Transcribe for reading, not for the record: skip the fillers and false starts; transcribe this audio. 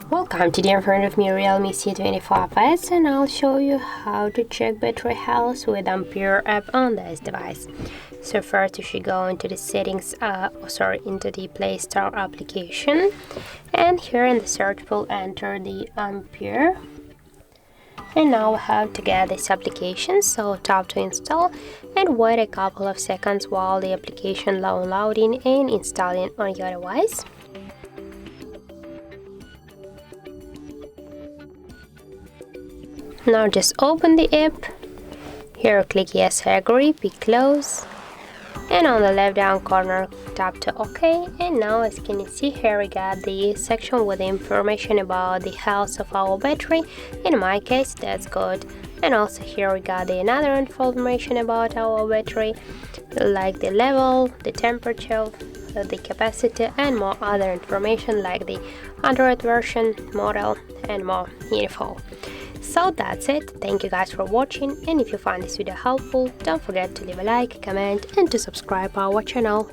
Welcome, today in front of me REALME C25s, and I'll show you how to check battery health with Ampere app on this device. So first you should go into the settings, into the Play Store application, and here in the search bar enter the Ampere. And now we have to get this application, so tap to install and wait a couple of seconds while the application loading and installing on your device. Now just open the app. Here click yes, I agree, pick close, and on the left down corner tap to OK. And now, as can you see here, we got the section with the information about the health of our battery. In my case, that's good. And also here we got the another information about our battery, like the level, the temperature, the capacity, and more other information like the Android version, model, and more info. So that's it. Thank you guys for watching, and if you find this video helpful, don't forget to leave a like, comment, and to subscribe our channel.